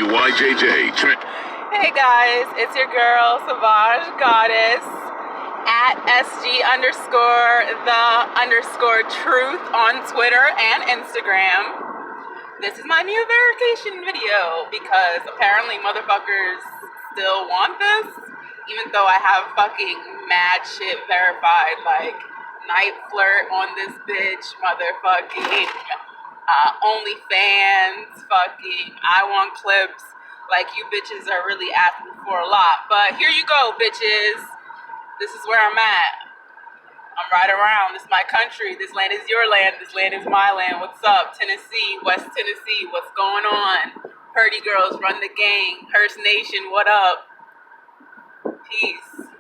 WYJJ. Hey guys, it's your girl, Savage Goddess, at SG_the_truth on Twitter and Instagram. This is my new verification video because apparently motherfuckers still want this, even though I have fucking mad shit verified, like night flirt on this bitch, motherfucking OnlyFans, fucking I want clips. Like, you bitches are really asking for a lot. But here you go, bitches. This is where I'm at. I'm right around. This is my country. This land is your land. This land is my land. What's up? Tennessee, West Tennessee. What's going on? Purdy girls run the gang. Hearst Nation, what up? Peace.